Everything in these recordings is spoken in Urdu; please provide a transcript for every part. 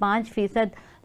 5%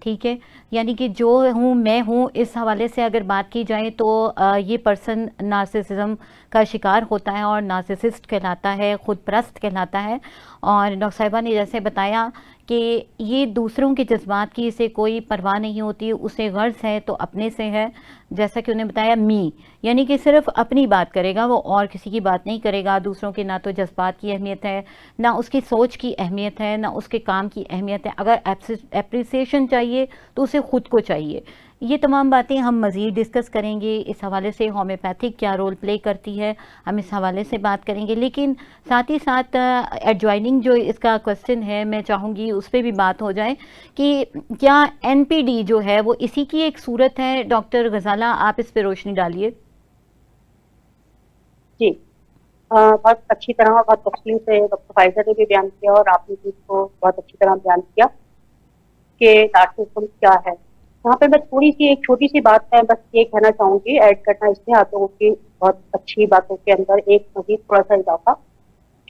ٹھیک ہے، یعنی کہ جو ہوں میں ہوں، اس حوالے سے اگر بات کی جائے تو یہ پرسن نارسسزم کا شکار ہوتا ہے اور نارسسسٹ کہلاتا ہے، خود پرست کہلاتا ہے. اور ڈاکٹر صاحبہ نے جیسے بتایا کہ یہ دوسروں کے جذبات کی اسے کوئی پرواہ نہیں ہوتی، اسے غرض ہے تو اپنے سے ہے. جیسا کہ انہیں بتایا می، یعنی کہ صرف اپنی بات کرے گا، وہ اور کسی کی بات نہیں کرے گا. دوسروں کے نہ تو جذبات کی اہمیت ہے، نہ اس کی سوچ کی اہمیت ہے، نہ اس کے کام کی اہمیت ہے. اگر اپریسیشن چاہیے تو اسے خود کو چاہیے. یہ تمام باتیں ہم مزید ڈسکس کریں گے. اس حوالے سے ہومیوپیتھک کیا رول پلے کرتی ہے، ہم اس حوالے سے بات کریں گے. لیکن ساتھ ہی ساتھ ایڈجوائننگ جو اس کا کوسچن ہے، میں چاہوں گی اس پہ بھی بات ہو جائے کہ کیا این پی ڈی جو ہے وہ اسی کی ایک صورت ہے؟ ڈاکٹر غزالہ، آپ اس پہ روشنی ڈالیے. جی، بہت اچھی طرح بہت تفصیل سے ڈاکٹر فائزہ نے بھی بیان کیا اور آپ نے بھی اس کو بہت اچھی طرح بیان کیا کہ نارسسزم کیا ہے. یہاں پہ میں تھوڑی سی ایک چھوٹی سی بات میں بس یہ کہنا چاہوں گی، ایڈ کرنا اس میں آتے ہوگی بہت اچھی باتوں کے اندر ایک مزید تھوڑا سا اضافہ،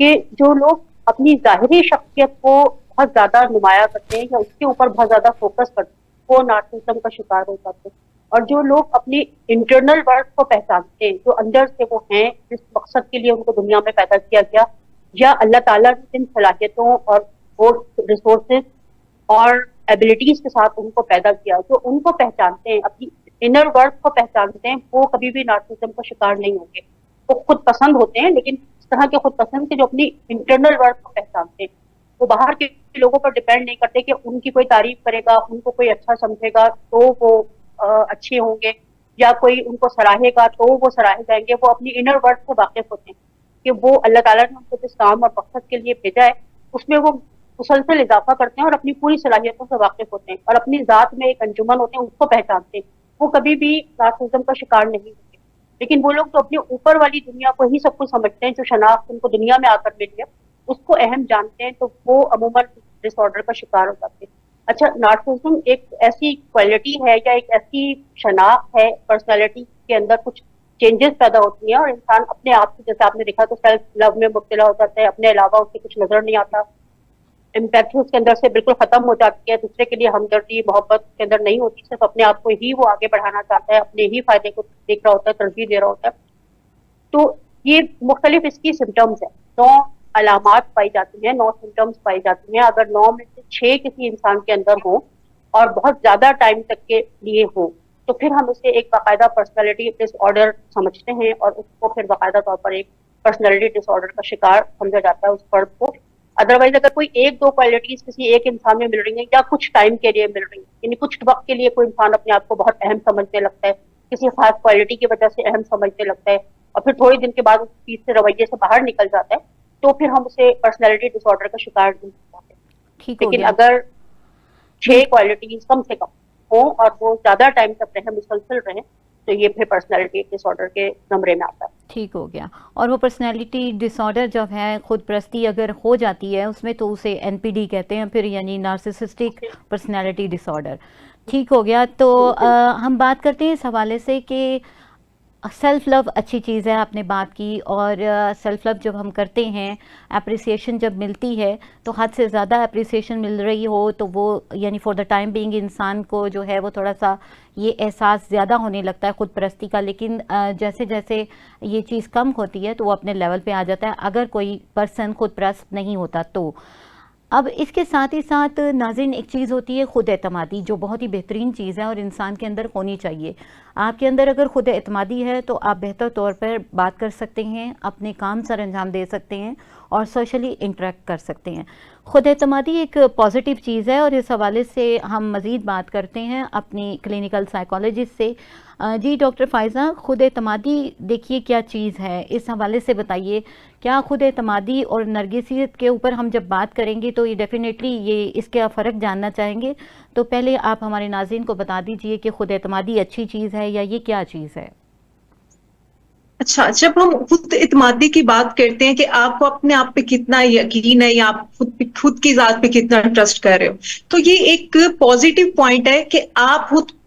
کہ جو لوگ اپنی ظاہری شخصیت کو بہت زیادہ نمایاں کرتے ہیں یا اس کے اوپر بہت زیادہ فوکس کرتے ہیں، وہ نارسسزم کا شکار ہو جاتے ہیں. اور جو لوگ اپنی انٹرنل ورڈ کو پہچانتے ہیں، جو اندر سے وہ ہیں، جس مقصد کے لیے ان کو دنیا میں پیدا کیا گیا، یا اللہ تعالیٰ نے جن صلاحیتوں اور وہ ریسورسز اور ایبلٹیز کے ساتھ ان کو پیدا کیا، جو ان کو پہچانتے ہیں، اپنی انر ورڈ کو پہچانتے ہیں، وہ کبھی بھی نارسسزم کا شکار نہیں ہوں گے. وہ خود پسند ہوتے ہیں، لیکن اس طرح کے خود پسند کے جو اپنی انٹرنل ورڈ کو پہچانتے ہیں، وہ باہر کے لوگوں پر ڈیپینڈ نہیں کرتے کہ ان کی کوئی تعریف کرے گا، ان کو کوئی اچھا سمجھے گا تو وہ اچھے ہوں گے، یا کوئی ان کو سراہے گا تو وہ سراہے جائیں گے. وہ اپنی انر ورڈ سے واقف ہوتے ہیں کہ وہ اللہ تعالیٰ نے ان کو جس کام اور مقصد کے لیے بھیجا ہے اس میں وہ مسلسل اضافہ کرتے ہیں اور اپنی پوری صلاحیتوں سے واقف ہوتے ہیں اور اپنی ذات میں ایک انجمن ہوتے ہیں، اس کو پہچانتے ہیں. وہ کبھی بھی نارسسزم کا شکار نہیں ہوتے. لیکن وہ لوگ جو اپنے اوپر والی دنیا کو ہی سب کچھ سمجھتے ہیں، جو شناخت ان کو دنیا میں آ کر ملی ہے اس کو اہم جانتے ہیں، تو وہ عموماً ڈس آرڈر کا شکار ہو جاتے ہیں. اچھا، نارسسزم ایک ایسی کوالٹی ہے یا ایک ایسی شناخت ہے، پرسنالٹی کے اندر کچھ چینجز پیدا ہوتی ہیں اور انسان اپنے آپ سے، جیسے آپ نے دیکھا تو سیلف لو میں مبتلا ہو جاتا ہے، اپنے علاوہ اسے کچھ نظر نہیں آتا، امپیکٹ اس کے اندر سے بالکل ختم ہو جاتی ہے، دوسرے کے لیے ہمدردی محبت کے اندر نہیں ہوتی، صرف اپنے آپ کو ہی وہ آگے بڑھانا چاہتا ہے، اپنے ہی فائدے کو دیکھ رہا ہوتا ہے، ترجیح دے رہا ہوتا ہے. تو یہ مختلف اس کی سمٹمز ہیں. 9 علامات پائی جاتی ہیں، 9 سمٹمز پائی جاتی ہیں. اگر 9 میں سے 6 کسی انسان کے اندر ہوں اور بہت زیادہ ٹائم تک کے لیے ہوں تو پھر ہم اسے ایک باقاعدہ پرسنالٹی ڈس آرڈر سمجھتے ہیں اور اس کو پھر باقاعدہ طور پر ایک پرسنالٹی ڈس آرڈر کا شکار سمجھا جاتا ہے اس فرد کو. ادروائز اگر کوئی 1-2 کوالٹیز کسی ایک انسان میں مل رہی ہیں یا کچھ ٹائم کے لیے مل رہی ہیں، یعنی کچھ وقت کے لیے کوئی انسان اپنے آپ کو بہت اہم سمجھنے لگتا ہے، کسی خاص کوالٹی کی وجہ سے اہم سمجھنے لگتا ہے اور پھر تھوڑے دن کے بعد اس چیز سے رویے سے باہر نکل جاتا ہے، تو پھر ہم اسے پرسنالٹی ڈس آرڈر کا شکار نہیں ہوتے. لیکن اگر 6 کوالٹیز کم سے کم ہوں اور وہ زیادہ ٹائم تک رہیں، مسلسل رہیں، تو یہ پھر پرسنالٹی ڈس آرڈر کے زمرے میں آتا ہے. ٹھیک ہو گیا. اور وہ پرسنالٹی ڈس آرڈر جب ہے، خود پرستی اگر ہو جاتی ہے اس میں، تو اسے این پی ڈی کہتے ہیں پھر، یعنی نارسسسٹک پرسنالٹی ڈس آرڈر. ٹھیک ہو گیا. تو ہم بات کرتے ہیں اس حوالے سے کہ سیلف لو اچھی چیز ہے، آپ نے بات کی. اور سیلف لو جب ہم کرتے ہیں، اپریسیشن جب ملتی ہے تو حد سے زیادہ اپریسیشن مل رہی ہو تو وہ یعنی فار دا ٹائم بینگ انسان کو جو ہے وہ تھوڑا سا یہ احساس زیادہ ہونے لگتا ہے خود پرستی کا. لیکن جیسے جیسے یہ چیز کم ہوتی ہے تو وہ اپنے لیول پہ آ جاتا ہے اگر کوئی پرسن خود پرست نہیں ہوتا تو. اب اس کے ساتھ ہی ساتھ ناظرین ایک چیز ہوتی ہے خود اعتمادی، جو بہت ہی بہترین چیز ہے اور انسان کے اندر ہونی چاہیے. آپ کے اندر اگر خود اعتمادی ہے تو آپ بہتر طور پر بات کر سکتے ہیں، اپنے کام سر انجام دے سکتے ہیں اور سوشلی انٹریکٹ کر سکتے ہیں. خود اعتمادی ایک پازیٹیو چیز ہے اور اس حوالے سے ہم مزید بات کرتے ہیں اپنی کلینکل سائیکالوجسٹ سے. جی ڈاکٹر فائزہ، خود اعتمادی دیکھیے کیا چیز ہے، اس حوالے سے بتائیے. کیا خود اعتمادی اور نرگسیت کے اوپر ہم جب بات کریں گے تو یہ ڈیفینیٹلی یہ اس کا فرق جاننا چاہیں گے. تو پہلے آپ ہمارے ناظرین کو بتا دیجئے کہ خود اعتمادی اچھی چیز ہے یا یہ کیا چیز ہے. اچھا، جب ہم خود اعتمادی کی بات کرتے ہیں کہ آپ کو اپنے آپ پہ کتنا یقین ہے یا آپ خود کی ذات پہ کتنا ٹرسٹ کر رہے ہو، تو یہ ایک پازیٹیو پوائنٹ ہے کہ آپ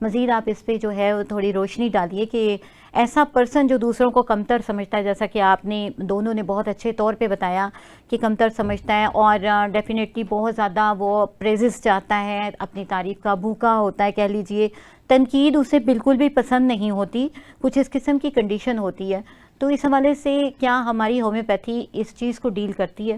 مزید آپ اس پہ جو ہے وہ تھوڑی روشنی ڈالیے کہ ایسا پرسن جو دوسروں کو کمتر سمجھتا ہے، جیسا کہ آپ نے دونوں نے بہت اچھے طور پہ بتایا کہ کمتر سمجھتا ہے اور ڈیفینیٹلی بہت زیادہ وہ پریزز چاہتا ہے، اپنی تعریف کا بھوکا ہوتا ہے کہہ لیجئے، تنقید اسے بالکل بھی پسند نہیں ہوتی، کچھ اس قسم کی کنڈیشن ہوتی ہے. تو اس حوالے سے کیا ہماری ہومیوپیتھی اس چیز کو ڈیل کرتی ہے؟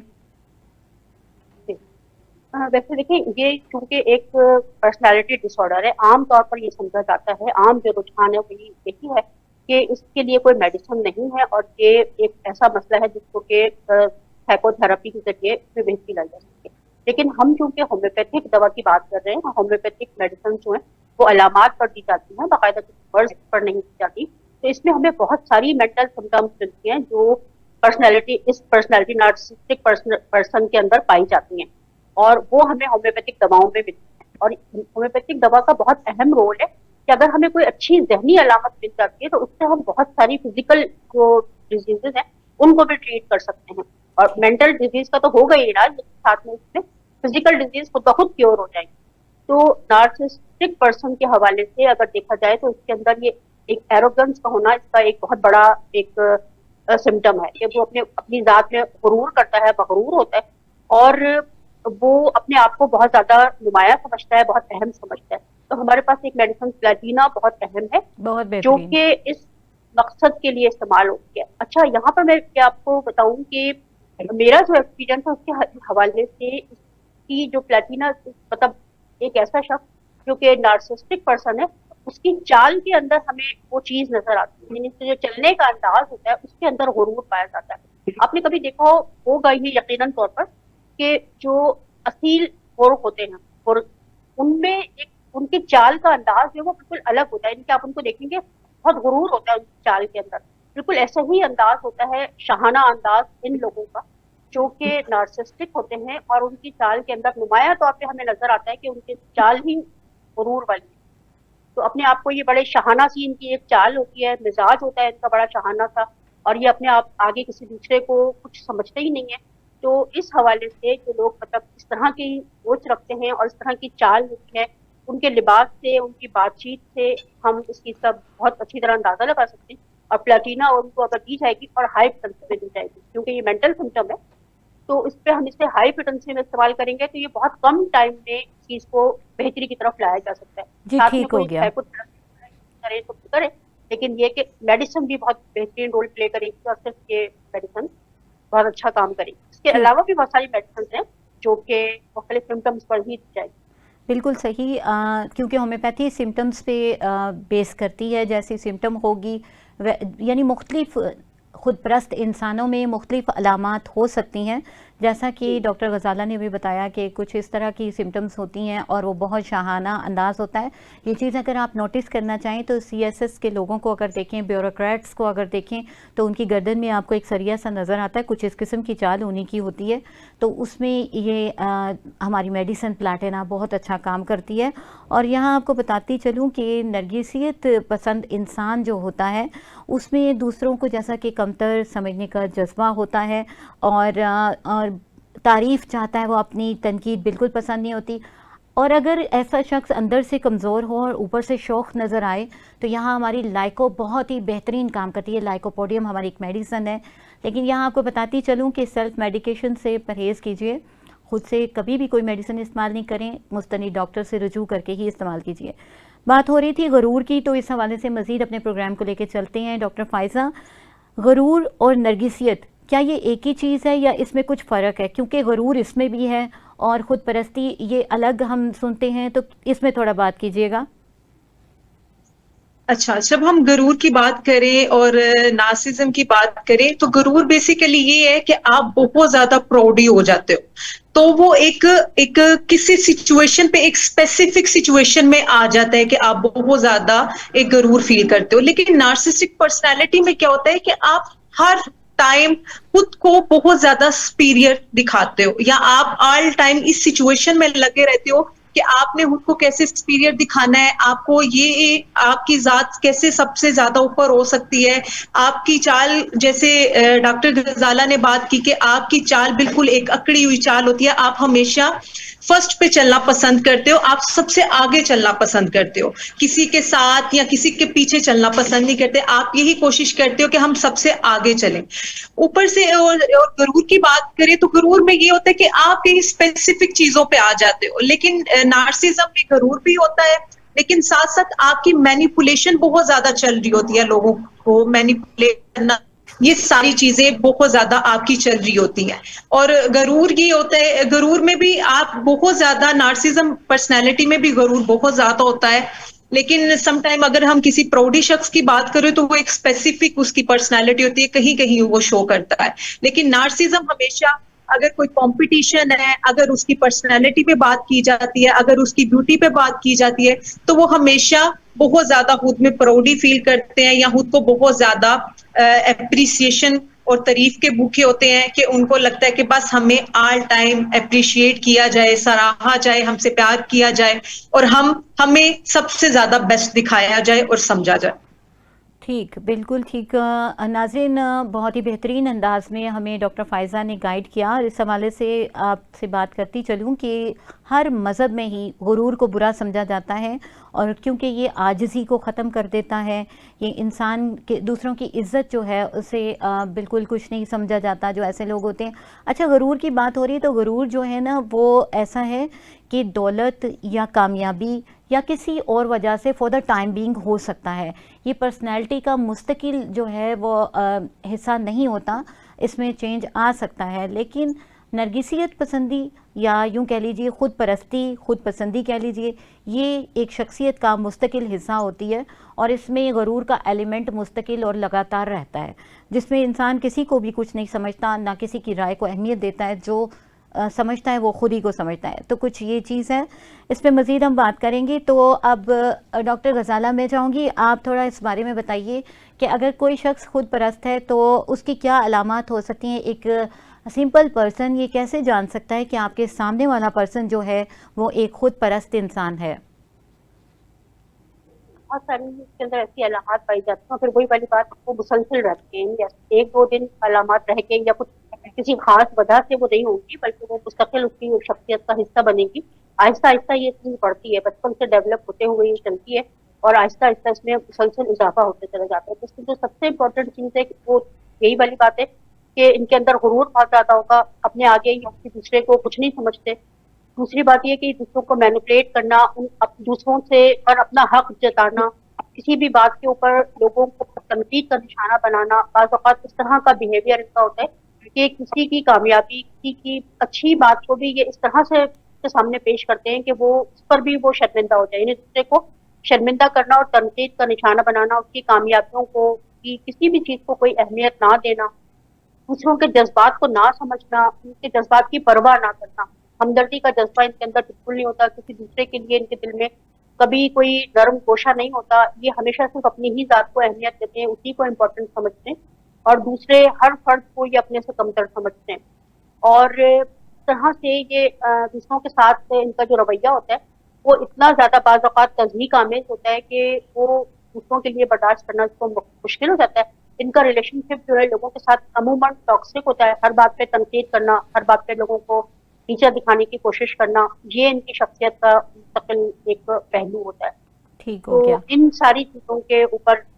ویسے دیکھیں، یہ چونکہ ایک پرسنالٹی ڈس آرڈر ہے، عام طور پر یہ سمجھا جاتا ہے، عام جو رجحان ہے وہ یہی ہے کہ اس کے لیے کوئی میڈیسن نہیں ہے اور یہ ایک ایسا مسئلہ ہے جس کو کہ سائیکو تھراپی کے ذریعے میں بہتری لائی جا سکتی ہے. لیکن ہم چونکہ ہومیوپیتھک دوا کی بات کر رہے ہیں، ہومیوپیتھک میڈیسن جو ہیں وہ علامات پر دی جاتی ہیں، باقاعدہ مرض پر نہیں دی جاتی. تو اس میں ہمیں بہت ساری مینٹل سمٹمس ملتی ہیں جو پرسنالٹی نارسسٹک پرسن کے اندر پائی جاتی ہیں، اور وہ ہمیں ہومیوپیتھک دواؤں میں ملتی ہیں. اور ہومیوپیتھک دوا کا بہت اہم رول ہے کہ اگر ہمیں کوئی اچھی ذہنی علامت مل جاتی ہے تو اس سے ہم بہت ساری فزیکل جو ڈیزیزز ہیں ان کو بھی ٹریٹ کر سکتے ہیں. اور مینٹل ڈیزیز کا تو ہوگا ہی علاج، ساتھ میں اس میں فزیکل ڈیزیز خود بخود کیور ہو جائیں گی. تو نارسسٹک پرسن کے حوالے سے اگر دیکھا جائے تو اس کے اندر یہ ایک ایروگنس کا ہونا اس کا ایک بہت بڑا ایک سمٹم ہے کہ وہ اپنی ذات میں غرور کرتا ہے، مغرور ہوتا ہے، اور وہ اپنے آپ کو بہت زیادہ نمایاں سمجھتا ہے، بہت اہم سمجھتا ہے. تو ہمارے پاس ایک میڈیسن پلاٹینا بہت اہم ہے بہت جو بہترین. کہ اس مقصد کے لیے استعمال ہوتی ہے. اچھا، یہاں پر میں کیا آپ کو بتاؤں کہ میرا جو ایکسپیرینس ہے اس کے حوالے سے اس کی جو پلاٹینا، مطلب ایک ایسا شخص جو کہ نارسسٹک پرسن ہے، اس کی چال کے اندر ہمیں وہ چیز نظر آتی ہے، یعنی اس سے جو چلنے کا انداز ہوتا ہے اس کے اندر غرور پایا جاتا ہے. آپ نے کبھی دیکھا ہوگا یہ یقیناً طور پر کہ جو اصیل گورکھ ہوتے ہیں اور ان میں ایک ان کی چال کا انداز جو وہ بالکل الگ ہوتا ہے، یعنی کہ آپ ان کو دیکھیں گے بہت غرور ہوتا ہے ان کی چال کے اندر. بالکل ایسا ہی انداز ہوتا ہے، شاہانہ انداز ان لوگوں کا جو کہ نارسسٹک ہوتے ہیں، اور ان کی چال کے اندر نمایاں طور پہ ہمیں نظر آتا ہے کہ ان کی چال ہی غرور والی ہے. تو اپنے آپ کو یہ بڑے شاہانہ سی ان کی ایک چال ہوتی ہے، مزاج ہوتا ہے ان کا بڑا شاہانہ سا، اور یہ اپنے آپ آگے کسی دوسرے کو کچھ سمجھتے ہی نہیں ہے. تو اس حوالے سے جو لوگ مطلب اس طرح کی سوچ رکھتے ہیں اور اس طرح کی چال ہوتی ہے، ان کے لباس سے، ان کی بات چیت سے ہم اس کی سب بہت اچھی طرح اندازہ لگا سکتے ہیں. اور پلاٹینا ان کو اگر دی جائے گی اور ہائی پوٹینسی میں دی جائے گی، کیونکہ یہ مینٹل سمٹم ہے، تو اس پہ ہم اسے ہائی پوٹینسی میں استعمال کریں گے تو یہ بہت کم ٹائم میں اس چیز کو بہتری کی طرف لایا جا سکتا ہے. جی ساتھ میں ٹھیک کوئی ہو گیا. سائیکو کرے تو کرے، لیکن یہ کہ میڈیسن بھی بہت بہترین رول پلے کرے گی اور صرف یہ میڈیسن بہت اچھا کام کرے گی. اس کے علاوہ بھی بہت ساری میڈیسنس ہیں جو کہ مختلف سمٹمس پر ہی دی جائے گی. بالکل صحیح، کیونکہ ہومیوپیتھی سمٹمز پہ بیس کرتی ہے. جیسی سمٹم ہوگی یعنی مختلف خود پرست انسانوں میں مختلف علامات ہو سکتی ہیں، جیسا کہ ڈاکٹر غزالہ نے بھی بتایا کہ کچھ اس طرح کی سمٹمز ہوتی ہیں اور وہ بہت شاہانہ انداز ہوتا ہے. یہ چیز اگر آپ نوٹس کرنا چاہیں تو سی ایس ایس کے لوگوں کو اگر دیکھیں، بیوروکریٹس کو اگر دیکھیں تو ان کی گردن میں آپ کو ایک سریا سا نظر آتا ہے، کچھ اس قسم کی چال انہیں کی ہوتی ہے. تو اس میں یہ ہماری میڈیسن پلاٹینا بہت اچھا کام کرتی ہے. اور یہاں آپ کو بتاتی چلوں کہ نرگسیت پسند انسان جو ہوتا ہے اس میں دوسروں کو جیسا کہ کمتر سمجھنے کا جذبہ ہوتا ہے اور تعریف چاہتا ہے، وہ اپنی تنقید بالکل پسند نہیں ہوتی. اور اگر ایسا شخص اندر سے کمزور ہو اور اوپر سے شوخ نظر آئے تو یہاں ہماری لائکو بہت ہی بہترین کام کرتی ہے. لائکوپوڈیم ہماری ایک میڈیسن ہے. لیکن یہاں آپ کو بتاتی چلوں کہ سیلف میڈیکیشن سے پرہیز کیجئے، خود سے کبھی بھی کوئی میڈیسن استعمال نہیں کریں، مستند ڈاکٹر سے رجوع کر کے ہی استعمال کیجئے. بات ہو رہی تھی غرور کی، تو اس حوالے سے مزید اپنے پروگرام کو لے کے چلتے ہیں. ڈاکٹر فائزہ، غرور اور نرگسیت کیا یہ ایک ہی چیز ہے یا اس میں کچھ فرق ہے؟ کیونکہ غرور اس میں بھی ہے اور خود پرستی یہ الگ ہم سنتے ہیں، تو اس میں تھوڑا بات کیجیے گا. اچھا، جب ہم غرور کی بات کریں اور نارسزم کی بات کریں تو غرور بیسیکلی یہ ہے کہ آپ بہت زیادہ پراؤڈی ہو جاتے ہو، تو وہ ایک کسی سچویشن پہ ایک اسپیسیفک سچویشن میں آ جاتا ہے کہ آپ بہت زیادہ ایک غرور فیل کرتے ہو. لیکن نارسسٹک پرسنالٹی میں کیا ہوتا ہے کہ آپ ہر ٹائم خود کو بہت زیادہ سپیریئر دکھاتے ہو، یا آپ آل ٹائم اس سچویشن میں لگے رہتے ہو کہ آپ نے خود کو کیسے سپیریئر دکھانا ہے، آپ کو یہ آپ کی ذات کیسے سب سے زیادہ اوپر ہو سکتی ہے. آپ کی چال، جیسے ڈاکٹر غزالہ نے بات کی کہ آپ کی چال بالکل ایک اکڑی ہوئی چال ہوتی ہے، آپ ہمیشہ فرسٹ پہ چلنا پسند کرتے ہو, آپ سب سے آگے چلنا پسند کرتے ہو, کسی کے ساتھ یا کسی کے پیچھے چلنا پسند نہیں کرتے, آپ یہی کوشش کرتے ہو کہ ہم سب سے آگے چلیں. اوپر سے اور غرور کی بات کریں تو غرور میں یہ ہوتا ہے کہ آپ کئی اسپیسیفک چیزوں پہ آ جاتے ہو, لیکن نارسزم میں غرور بھی ہوتا ہے, لیکن ساتھ ساتھ آپ کی مینیپولیشن بہت زیادہ چل رہی ہوتی ہے, لوگوں کو مینیپولیٹ کرنا, یہ ساری چیزیں بہت زیادہ آپ کی چل رہی ہوتی ہیں. اور غرور یہ ہوتا ہے, غرور میں بھی آپ بہت زیادہ, نارسزم پرسنالٹی میں بھی غرور بہت زیادہ ہوتا ہے, لیکن سم ٹائم اگر ہم کسی پراؤڈی شخص کی بات کریں تو وہ ایک اسپیسیفک اس کی پرسنالٹی ہوتی ہے, کہیں کہیں وہ شو کرتا ہے. لیکن نارسزم ہمیشہ, اگر کوئی کمپٹیشن ہے, اگر اس کی پرسنالٹی پہ بات کی جاتی ہے, اگر اس کی بیوٹی پہ بات کی جاتی ہے, تو وہ ہمیشہ بہت زیادہ خود میں پراؤڈی فیل کرتے ہیں, یا خود کو بہت زیادہ اپریسیشن اور تعریف کے بھوکے ہوتے ہیں, کہ ان کو لگتا ہے کہ بس ہمیں آل ٹائم اپریشیٹ کیا جائے, سراہا جائے, ہم سے پیار کیا جائے, اور ہمیں سب سے زیادہ بیسٹ دکھایا جائے اور سمجھا جائے. ٹھیک, بالکل ٹھیک. ناظرین, بہت ہی بہترین انداز میں ہمیں ڈاکٹر فائزہ نے گائیڈ کیا. اس حوالے سے آپ سے بات کرتی چلوں کہ ہر مذہب میں ہی غرور کو برا سمجھا جاتا ہے, اور کیونکہ یہ عاجزی کو ختم کر دیتا ہے, یہ انسان کے دوسروں کی عزت جو ہے اسے بالکل کچھ نہیں سمجھا جاتا جو ایسے لوگ ہوتے ہیں. اچھا, غرور کی بات ہو رہی ہے تو غرور جو ہے نا وہ ایسا ہے کہ دولت یا کامیابی یا کسی اور وجہ سے فور دا ٹائم بینگ ہو سکتا ہے. یہ پرسنالٹی کا مستقل جو ہے وہ حصہ نہیں ہوتا, اس میں چینج آ سکتا ہے. لیکن نرگسیت پسندی یا یوں کہہ لیجئے خود پرستی, خود پسندی کہہ لیجئے, یہ ایک شخصیت کا مستقل حصہ ہوتی ہے, اور اس میں غرور کا ایلیمنٹ مستقل اور لگاتار رہتا ہے, جس میں انسان کسی کو بھی کچھ نہیں سمجھتا, نہ کسی کی رائے کو اہمیت دیتا ہے, جو سمجھتا ہے وہ خود ہی کو سمجھتا ہے. تو کچھ یہ چیز ہے, اس پہ مزید ہم بات کریں گے. تو اب ڈاکٹر غزالہ میں چاہوں گی آپ تھوڑا اس بارے میں بتائیے کہ اگر کوئی شخص خود پرست ہے تو اس کی کیا علامات ہو سکتی ہیں. ایک سمپل پرسن یہ کیسے جان سکتا ہے کہ آپ کے سامنے والا پرسن جو ہے وہ ایک خود پرست انسان ہے؟ بہت ساری اس کے اندر ایسی علامات پائی جاتی ہیں, پھر وہی والی بات وہ مسلسل رہتی ہیں, ایک دو دن علامات رہ کے یا کچھ کسی خاص وجہ سے وہ نہیں ہوگی, بلکہ وہ مستقل اس کی شخصیت کا حصہ بنے گی. آہستہ آہستہ یہ چیز بڑھتی ہے, بچپن سے ڈیولپ ہوتے ہوئے یہ چلتی ہے, اور آہستہ آہستہ اس میں مسلسل اضافہ ہوتے چلا جاتا ہے. تو اس کی جو سب سے امپورٹنٹ چیز ہے وہ یہی والی بات ہے کہ ان کے اندر غرور بہت زیادہ ہوگا, اپنے آگے یا دوسرے کو کچھ نہیں سمجھتے. دوسری بات یہ کہ دوسروں کو مینیپولیٹ کرنا, دوسروں سے پر اپنا حق جتانا, کسی بھی بات کے اوپر لوگوں کو تنقید کا نشانہ بنانا. بعض اوقات اس طرح کا بیہیویئر ان کا ہوتا ہے کہ کسی کی کامیابی, کسی کی اچھی بات کو بھی یہ اس طرح سے کے سامنے پیش کرتے ہیں کہ وہ اس پر بھی وہ شرمندہ ہو جائے. یعنی دوسرے کو شرمندہ کرنا اور تنقید کا نشانہ بنانا, اس کی کامیابیوں کو, کی کسی بھی چیز کو کوئی اہمیت نہ دینا, دوسروں کے جذبات کو نہ سمجھنا, ان کے جذبات کی پرواہ نہ کرنا. ہمدردی کا جذبہ ان کے اندر بالکل نہیں ہوتا, کسی دوسرے کے لیے ان کے دل میں کبھی کوئی نرم گوشہ نہیں ہوتا. یہ ہمیشہ صرف اپنی ہی ذات کو اہمیت دیتے ہیں, اسی کو امپورٹنٹ سمجھتے ہیں, اور دوسرے ہر فرد کو یہ اپنے سے کمتر سمجھتے ہیں. اور اس طرح سے یہ دوسروں کے ساتھ ان کا جو رویہ ہوتا ہے وہ اتنا زیادہ بعض اوقات تضحیک آمیز ہوتا ہے کہ وہ دوسروں کے لیے برداشت کرنا اس کو مشکل ہو جاتا ہے. ان کا ریلیشن شپ جو ہے لوگوں کے ساتھ عموماً ٹاکسک ہوتا ہے, ہر بات پہ تنقید کرنا, ہر بات پہ لوگوں کو نیچا دکھانے کی کوشش کرنا, یہ ان کی شخصیت کا مستقل ایک پہلو ہوتا ہے. ٹھیک ہو گیا. تو ان ساری چیزوں کے اوپر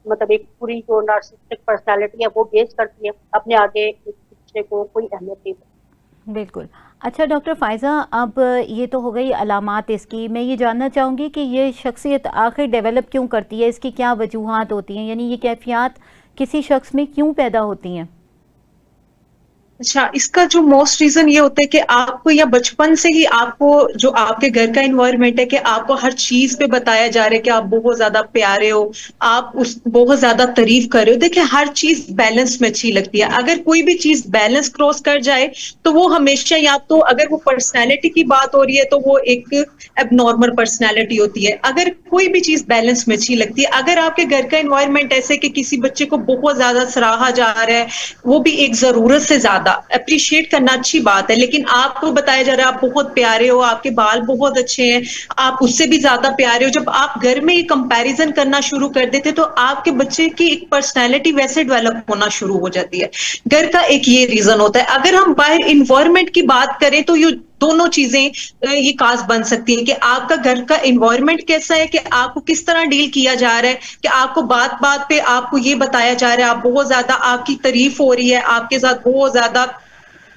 مطلب ایک پوری جو نارسسٹک پرسنالٹی ہے وہ بیس کرتی ہے, اپنے آگے ایک دوسرے کو کوئی اہمیت نہیں دیتی. بالکل. اچھا ڈاکٹر فائزہ, اب یہ تو ہو گئی علامات اس کی, میں یہ جاننا چاہوں گی کہ یہ شخصیت آخر ڈیولپ کیوں کرتی ہے, اس کی کیا وجوہات ہوتی ہیں, یعنی یہ کیفیات کسی شخص میں کیوں پیدا ہوتی ہیں؟ اچھا, اس کا جو موسٹ ریزن یہ ہوتا ہے کہ آپ کو یا بچپن سے ہی آپ کو جو آپ کے گھر کا انوائرمنٹ ہے کہ آپ کو ہر چیز پہ بتایا جا رہا ہے کہ آپ بہت زیادہ پیارے ہو, آپ اس بہت زیادہ تعریف کر رہے ہو. دیکھیں ہر چیز بیلنس میں اچھی لگتی ہے, اگر کوئی بھی چیز بیلنس کراس کر جائے تو وہ ہمیشہ, یا تو اگر وہ پرسنالٹی کی بات ہو رہی ہے تو وہ ایک اب نارمل پرسنالٹی ہوتی ہے. اگر کوئی بھی چیز بیلنس میں اچھی لگتی ہے, اگر آپ کے گھر کا انوائرمنٹ ایسے کہ کسی بچے کو بہت زیادہ سراہا جا رہا ہے, وہ بھی ایک ضرورت سے زیادہ اپریشیٹ کرنا اچھی بات ہے, لیکن آپ کو بتایا جا رہا ہے آپ بہت پیارے ہو, آپ کے بال بہت اچھے ہیں, آپ اس سے بھی زیادہ پیارے ہو, جب آپ گھر میں یہ کمپیریزن کرنا شروع کر دیتے تو آپ کے بچے کی ایک پرسنالٹی ویسے ڈیولپ ہونا شروع ہو جاتی ہے. گھر کا ایک یہ ریزن ہوتا ہے. اگر ہم باہر انوائرمنٹ کی بات کریں تو دونوں چیزیں یہ کاز بن سکتی ہیں کہ آپ کا گھر کا انوائرمنٹ کیسا ہے, کہ آپ کو کس طرح ڈیل کیا جا رہا ہے, کہ آپ کو بات بات پہ آپ کو یہ بتایا جا رہا ہے, آپ بہت زیادہ آپ کی تعریف ہو رہی ہے, آپ کے ساتھ بہت زیادہ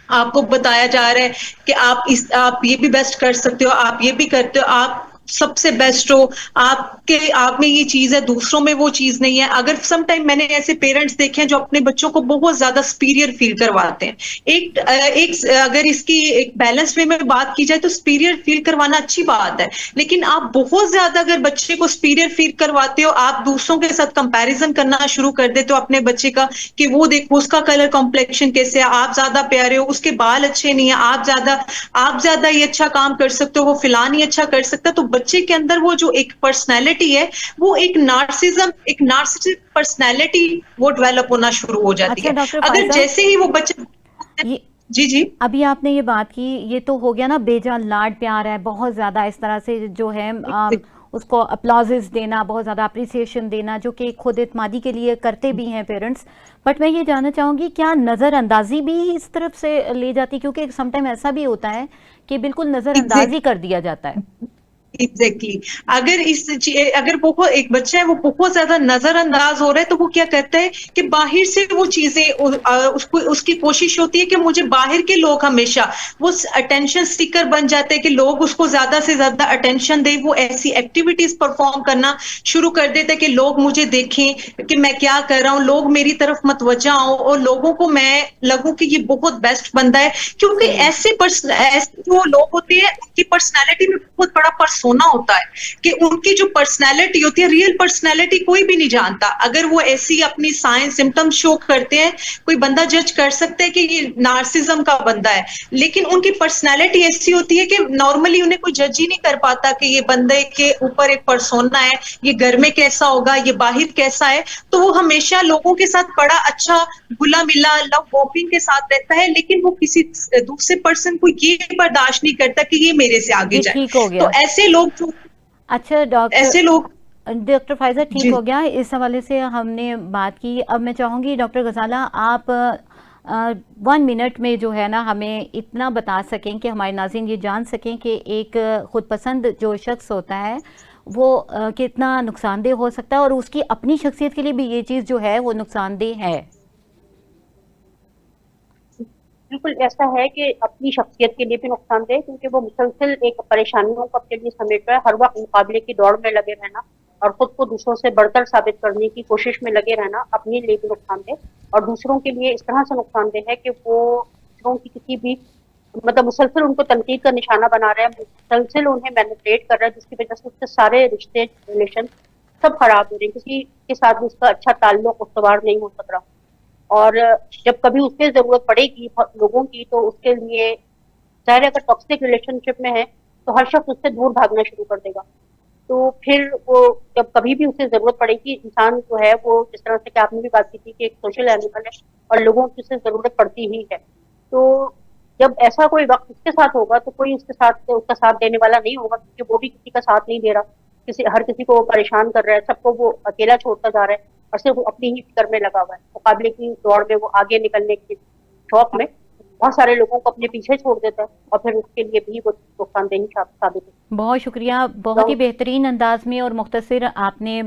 آپ کو بتایا جا رہا ہے کہ آپ یہ بھی بیسٹ کر سکتے ہو, آپ یہ بھی کرتے ہو, آپ سب سے بیسٹ ہو, آپ میں یہ چیز ہے, دوسروں میں وہ چیز نہیں ہے. اگر سم ٹائم میں نے ایسے پیرنٹس دیکھے ہیں جو اپنے بچوں کو بہت زیادہ سپیریئر فیل کرواتے ہیں. ایک اگر اس کی ایک بیلنس وے میں بات کی جائے تو سپیریئر فیل کروانا اچھی بات ہے, لیکن آپ بہت زیادہ اگر بچے کو سپیریئر فیل کرواتے ہو, آپ دوسروں کے ساتھ کمپیریزن کرنا شروع کر دیتے ہو اپنے بچے کا, کہ وہ دیکھو اس کا کلر کمپلیکشن کیسے ہے, آپ زیادہ پیارے ہو, اس کے بال اچھے نہیں ہیں, آپ زیادہ یہ اچھا کام کر سکتے ہو, وہ فلاں ہی اچھا کر سکتا ہے, تو بچے کے اندر وہ جو ایک پرسنالٹی ہے, وہ ایک نارسسسٹ پرسنالٹی وہ ڈیولپ ہونا شروع ہو جاتی اچھا ہے. ڈاکٹر اگر فائزہ، جیسے ہی وہ بچہ یہ جی ابھی آپ نے یہ بات کی, یہ تو ہو گیا نا بے جان لاڈ پیار ہے بہت زیادہ, اس طرح سے جو ہے اس کو اپلازز دینا, بہت زیادہ اپریسیشن دینا, جو کہ خود اعتمادی کے لیے کرتے بھی ہیں پیرنٹس. بٹ میں یہ جاننا چاہوں گی کیا نظر اندازی بھی اس طرف سے لے جاتی, کیونکہ سم ٹائم ایسا بھی ہوتا ہے کہ بالکل نظر اندازی کر دیا جاتا ہے. ایگزیکٹلی. اگر ایک بچہ ہے وہ بہت زیادہ نظر انداز ہو رہا ہے, تو وہ کیا کرتا ہے کہ باہر سے وہ چیزیں اس کی کوشش ہوتی ہے کہ مجھے باہر کے لوگ ہمیشہ وہ اٹینشن سیکر بن جاتے ہیں, کہ لوگ اس کو زیادہ سے زیادہ اٹینشن دیں, وہ ایسی ایکٹیویٹیز پرفارم کرنا شروع کر دیتے کہ لوگ مجھے دیکھیں کہ میں کیا کر رہا ہوں, لوگ میری طرف متوجہ ہوں اور لوگوں کو میں لگوں کہ یہ بہت بیسٹ بندہ ہے. کیونکہ ایسے جو لوگ ہوتے ہیں ان کی پرسنالٹی میں بہت بڑا پرسونا ہوتا ہے, کہ ان کی جو پرسنالٹی ہوتی ہے, ریئل پرسنالٹی کوئی بھی نہیں جانتا. اگر وہ ایسی اپنی سائن سمٹم شو کرتے ہیں, کوئی بندہ جج کر سکتا ہے کہ یہ نارسزم کا بندہ ہے, لیکن ان کی پرسنالٹی ایسی ہوتی ہے کہ نارملی انہیں کوئی جج ہی نہیں کر پاتا کہ یہ بندے کے اوپر ایک پرسونا ہے, یہ گھر میں کیسا ہوگا, یہ باہر کیسا ہے. تو وہ ہمیشہ لوگوں کے ساتھ بڑا اچھا گلا ملا لو واکنگ کے ساتھ رہتا ہے, لیکن وہ کسی دوسرے پرسن کو یہ برداشت نہیں کرتا کہ یہ میرے سے آگے یہ جائے. ٹھیک ہو تو گیا. ایسے لوگ اچھا ڈاکٹر فائزہ, ٹھیک جی ہو گیا, اس حوالے سے ہم نے بات کی. اب میں چاہوں گی ڈاکٹر غزالہ آپ 1 منٹ میں جو ہے نا ہمیں اتنا بتا سکیں کہ ہمارے ناظرین یہ جان سکیں کہ ایک خود پسند جو شخص ہوتا ہے وہ کتنا نقصان دہ ہو سکتا ہے, اور اس کی اپنی شخصیت کے لیے بھی یہ چیز جو ہے وہ نقصان دہ ہے. بالکل ایسا ہے کہ اپنی شخصیت کے لیے بھی نقصان دہ, کیونکہ وہ مسلسل ایک پریشانیوں کو اپنے لیے سمیٹ رہا ہے, ہر وقت مقابلے کی دوڑ میں لگے رہنا اور خود کو دوسروں سے بڑھتر ثابت کرنے کی کوشش میں لگے رہنا اپنے لیے بھی نقصان دہ, اور دوسروں کے لیے اس طرح سے نقصان دہ ہے کہ وہ دوسروں کی کسی بھی مسلسل ان کو تنقید کا نشانہ بنا رہا ہے, مسلسل انہیں مینیپولیٹ کر رہا ہے, جس کی وجہ سے اس کے سارے رشتے ریلیشن سب خراب ہو رہے ہیں, کسی کے ساتھ بھی اس کا اچھا تعلق استوار نہیں ہو سک رہا. اور جب کبھی اس کی ضرورت پڑے گی لوگوں کی, تو اس کے لیے ظاہر اگر ٹاکسک ریلیشن شپ میں ہے تو ہر شخص اس سے دور بھاگنا شروع کر دے گا. تو پھر وہ جب کبھی بھی اسے ضرورت پڑے گی, انسان جو ہے وہ جس طرح سے کہ آپ نے بھی بات کی تھی کہ ایک سوشل اینیمل ہے اور لوگوں کی اسے ضرورت پڑتی ہی ہے, تو جب ایسا کوئی وقت اس کے ساتھ ہوگا تو کوئی اس کا ساتھ دینے والا نہیں ہوگا, کیونکہ وہ بھی کسی کا ساتھ نہیں دے رہا, ہر کسی کو وہ پریشان کر رہا ہے, سب کو وہ اکیلا چھوڑتا جا رہا ہے, اور صرف وہ اپنی ہی فکر میں لگا ہوا ہے. مقابلے کی دوڑ میں وہ آگے نکلنے کے شوق میں بہت سارے لوگوں کو اپنے پیچھے چھوڑ دیتا ہے, اور پھر اس کے لیے بھی وہ نقصان دہ ثابت ہے. بہت شکریہ, بہت ہی بہترین انداز میں اور مختصر آپ نے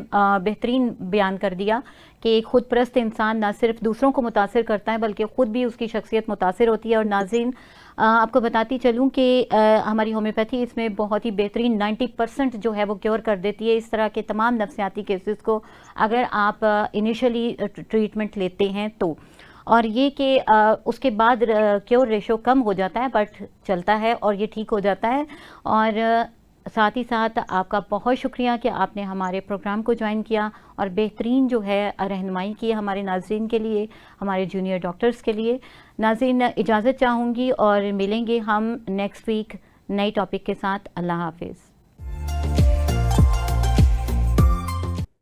بہترین بیان کر دیا کہ ایک خود پرست انسان نہ صرف دوسروں کو متاثر کرتا ہے بلکہ خود بھی اس کی شخصیت متاثر ہوتی ہے. اور ناظرین آپ کو بتاتی چلوں کہ ہماری ہومیوپیتھی اس میں بہت ہی بہترین 90% جو ہے وہ کیور کر دیتی ہے اس طرح کے تمام نفسیاتی کیسز کو, اگر آپ انیشلی ٹریٹمنٹ لیتے ہیں تو. اور یہ کہ اس کے بعد کیور ریشو کم ہو جاتا ہے, بٹ چلتا ہے اور یہ ٹھیک ہو جاتا ہے. اور ساتھ ہی ساتھ آپ کا بہت شکریہ کہ آپ نے ہمارے پروگرام کو جوائن کیا اور بہترین جو ہے رہنمائی کی ہمارے ناظرین کے لیے, ہمارے جونیئر ڈاکٹرز کے لیے. ناظرین اجازت چاہوں گی اور ملیں گے ہم نیکسٹ ویک نئی ٹاپک کے ساتھ. اللہ حافظ.